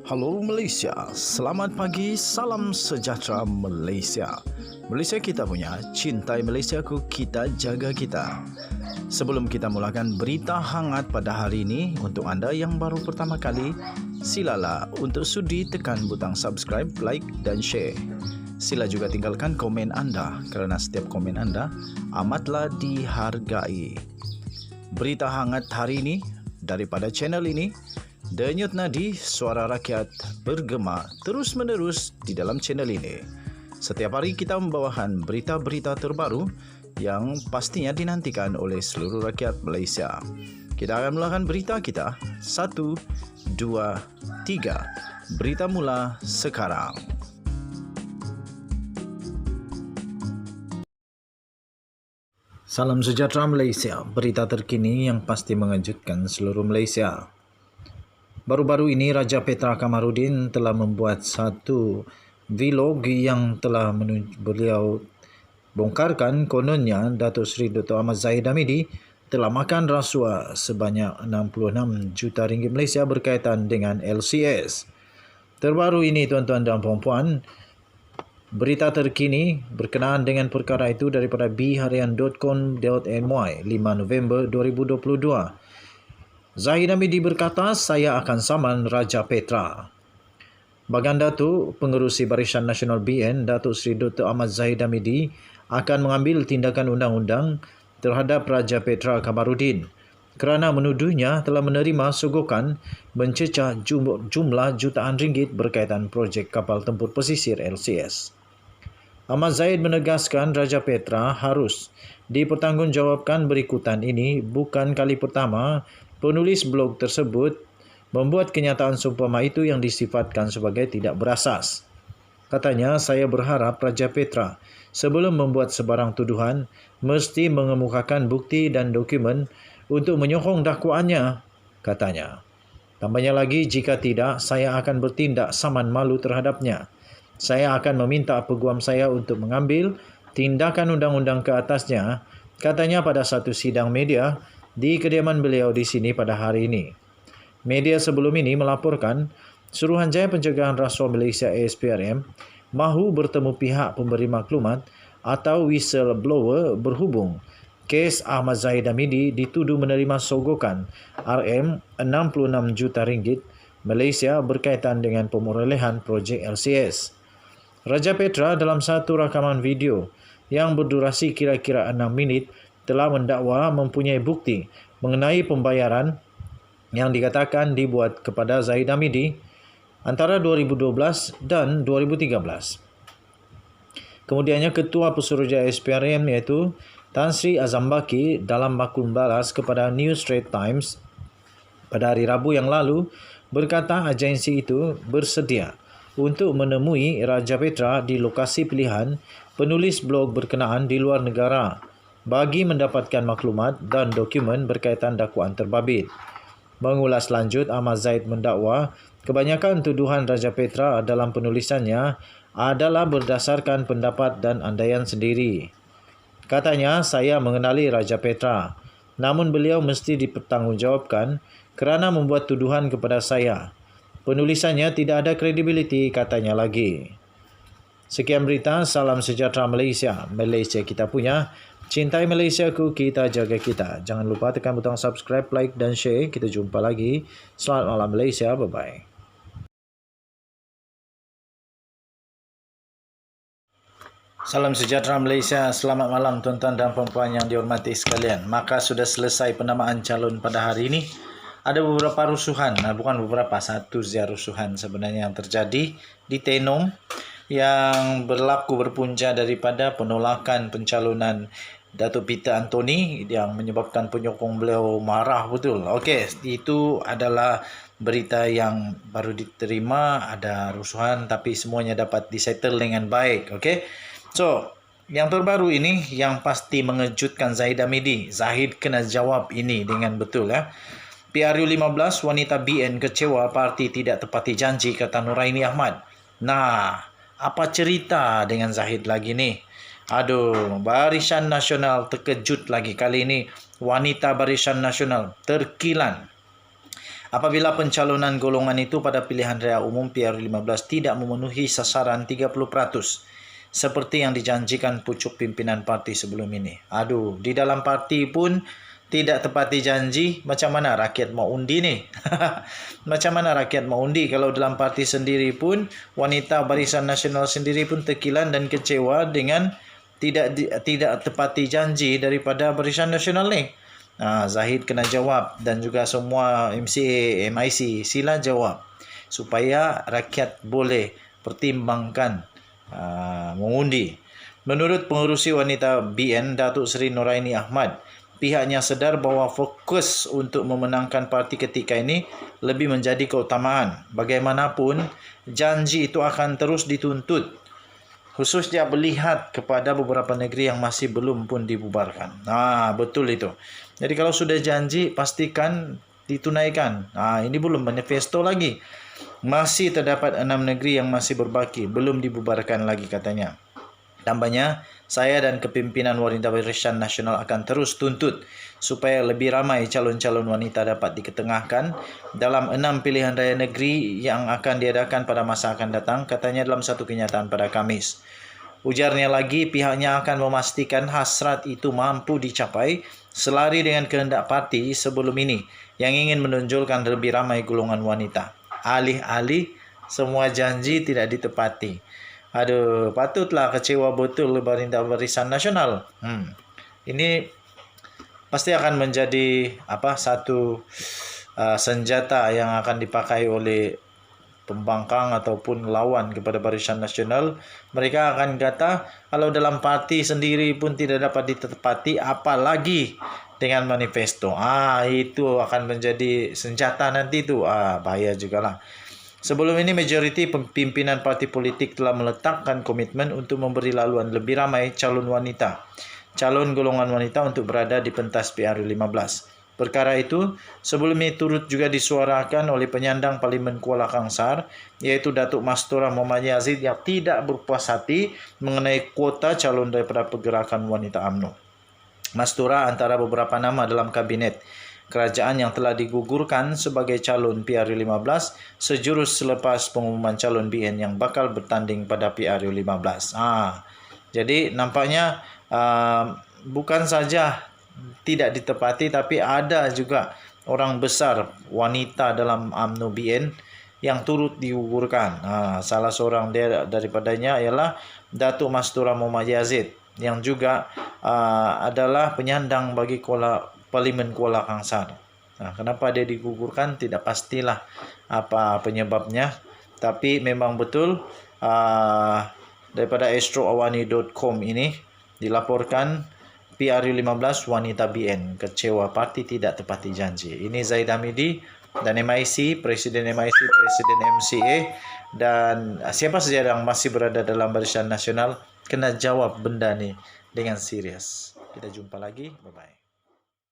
Halo Malaysia, selamat pagi, salam sejahtera Malaysia. Malaysia kita punya, cintai Malaysiaku, kita jaga kita. Sebelum kita mulakan berita hangat pada hari ini, untuk anda yang baru pertama kali, silalah untuk sudi tekan butang subscribe, like dan share. Sila juga tinggalkan komen anda kerana setiap komen anda amatlah dihargai. Berita hangat hari ini daripada channel ini, Denyut nadi suara rakyat bergema terus-menerus di dalam channel ini. Setiap hari kita membawakan berita-berita terbaru yang pastinya dinantikan oleh seluruh rakyat Malaysia. Kita akan mulakan berita kita. 1, 2, 3. Berita mula sekarang. Salam sejahtera Malaysia. Berita terkini yang pasti mengejutkan seluruh Malaysia. Baru-baru ini Raja Petra Kamarudin telah membuat satu vlog yang telah beliau bongkarkan. Kononnya Datuk Seri Dr. Ahmad Zahid Hamidi telah makan rasuah sebanyak 66 juta ringgit Malaysia berkaitan dengan LCS. Terbaru ini tuan-tuan dan puan-puan, berita terkini berkenaan dengan perkara itu daripada bharian.com.my 5 November 2022. Zahid Hamidi berkata, saya akan saman Raja Petra. Baganda tu, pengerusi Barisan Nasional BN, Datuk Seri Dr. Ahmad Zahid Hamidi akan mengambil tindakan undang-undang terhadap Raja Petra Kamarudin kerana menuduhnya telah menerima sogokan mencecah jumlah jutaan ringgit berkaitan projek kapal tempur pesisir LCS. Ahmad Zahid menegaskan Raja Petra harus dipertanggungjawabkan. Berikutan ini bukan kali pertama penulis blog tersebut membuat kenyataan seumpama itu yang disifatkan sebagai tidak berasas. Katanya, saya berharap Raja Petra sebelum membuat sebarang tuduhan mesti mengemukakan bukti dan dokumen untuk menyokong dakwaannya, katanya. Tambahnya lagi, jika tidak, saya akan bertindak saman malu terhadapnya. Saya akan meminta peguam saya untuk mengambil tindakan undang-undang ke atasnya, katanya pada satu sidang media di kediaman beliau di sini pada hari ini. Media sebelum ini melaporkan Suruhanjaya Pencegahan Rasuah Malaysia ASPRM mahu bertemu pihak pemberi maklumat atau whistleblower berhubung kes Ahmad Zahid Hamidi dituduh menerima sogokan RM66 juta ringgit Malaysia berkaitan dengan pemerolehan projek LCS. Raja Petra dalam satu rakaman video yang berdurasi kira-kira 6 minit telah mendakwa mempunyai bukti mengenai pembayaran yang dikatakan dibuat kepada Zahid Hamidi antara 2012 dan 2013. Kemudiannya Ketua Pesuruhjaya SPRM iaitu Tan Sri Azam Baki dalam maklum balas kepada New Straits Times pada hari Rabu yang lalu berkata agensi itu bersedia untuk menemui Raja Petra di lokasi pilihan penulis blog berkenaan di luar negara bagi mendapatkan maklumat dan dokumen berkaitan dakwaan terbabit. Mengulas lanjut, Ahmad Zahid mendakwa kebanyakan tuduhan Raja Petra dalam penulisannya adalah berdasarkan pendapat dan andaian sendiri. Katanya, saya mengenali Raja Petra, namun beliau mesti dipertanggungjawabkan kerana membuat tuduhan kepada saya. Penulisannya tidak ada kredibiliti, katanya lagi. Sekian berita, salam sejahtera Malaysia. Malaysia kita punya. Cintai Malaysiaku, kita jaga kita. Jangan lupa tekan butang subscribe, like dan share. Kita jumpa lagi. Selamat malam Malaysia. Bye-bye. Salam sejahtera Malaysia. Selamat malam tuan-tuan dan puan-puan yang dihormati sekalian. Maka sudah selesai penamaan calon pada hari ini. Ada beberapa rusuhan, bukan beberapa, satu rusuhan sebenarnya yang terjadi di Tenong yang berpunca daripada penolakan pencalonan Datuk Peter Anthony yang menyebabkan penyokong beliau marah betul. Okey, itu adalah berita yang baru diterima, ada rusuhan tapi semuanya dapat disettle dengan baik. Okey. So, yang terbaru ini yang pasti mengejutkan Zahid Hamidi. Zahid kena jawab ini dengan betul ya. PRU 15 wanita BN kecewa parti tidak tepati janji, kata Nuraini Ahmad. Nah, apa cerita dengan Zahid lagi ni? Aduh, Barisan Nasional terkejut lagi kali ini. Wanita Barisan Nasional terkilan Apabila pencalonan golongan itu pada pilihan raya umum PRU15 tidak memenuhi sasaran 30% seperti yang dijanjikan pucuk pimpinan parti sebelum ini. Aduh, di dalam parti pun tidak tepati janji, macam mana rakyat mau undi ni? Macam mana rakyat mau undi kalau dalam parti sendiri pun wanita Barisan Nasional sendiri pun terkilan dan kecewa dengan tidak tepati janji daripada Barisan Nasional ni. Zahid kena jawab dan juga semua MCA, MIC sila jawab supaya rakyat boleh pertimbangkan mengundi. Menurut pengerusi wanita BN Datuk Seri Noraini Ahmad, pihaknya sedar bahawa fokus untuk memenangkan parti ketika ini lebih menjadi keutamaan. Bagaimanapun, janji itu akan terus dituntut, khususnya melihat kepada beberapa negeri yang masih belum pun dibubarkan. Betul itu. Jadi kalau sudah janji, pastikan ditunaikan. Ini belum manifesto lagi. Masih terdapat 6 negeri yang masih berbaki, belum dibubarkan lagi katanya. Tambahnya, saya dan kepimpinan Wanita Barisan Nasional akan terus tuntut supaya lebih ramai calon-calon wanita dapat diketengahkan dalam 6 pilihan raya negeri yang akan diadakan pada masa akan datang, katanya dalam satu kenyataan pada Khamis. Ujarnya lagi, pihaknya akan memastikan hasrat itu mampu dicapai selari dengan kehendak parti sebelum ini yang ingin menonjolkan lebih ramai golongan wanita. Alih-alih semua janji tidak ditepati. Aduh, patutlah kecewa betul Wanita Barisan Nasional. Ini pasti akan menjadi satu senjata yang akan dipakai oleh pembangkang ataupun lawan kepada Barisan Nasional. Mereka akan kata kalau dalam parti sendiri pun tidak dapat ditepati, apalagi dengan manifesto. Itu akan menjadi senjata nanti itu. Bahaya jugalah. Sebelum ini, majoriti pimpinan parti politik telah meletakkan komitmen untuk memberi laluan lebih ramai calon golongan wanita untuk berada di pentas PRU15. Perkara itu sebelumnya turut juga disuarakan oleh penyandang Parlimen Kuala Kangsar, yaitu Datuk Mastura Muhammad Yazid yang tidak berpuas hati mengenai kuota calon daripada pergerakan wanita UMNO. Mastura antara beberapa nama dalam kabinet kerajaan yang telah digugurkan sebagai calon PRU15 sejurus selepas pengumuman calon BN yang bakal bertanding pada PRU15. Jadi nampaknya bukan saja tidak ditepati, tapi ada juga orang besar wanita dalam UMNO BN yang turut digugurkan. Salah seorang daripadanya ialah Datuk Mastura Muhammad Yazid yang juga adalah penyandang bagi Parlimen Kuala Kangsar. Kenapa dia digugurkan tidak pastilah apa penyebabnya, tapi memang betul daripada astroawani.com ini dilaporkan PRU15 wanita BN kecewa parti tidak tepati janji. Ini Zaid Hamidi dan MIC, Presiden MIC, Presiden MCA, dan siapa saja yang masih berada dalam Barisan Nasional kena jawab benda ni dengan serius. Kita jumpa lagi. Bye-bye.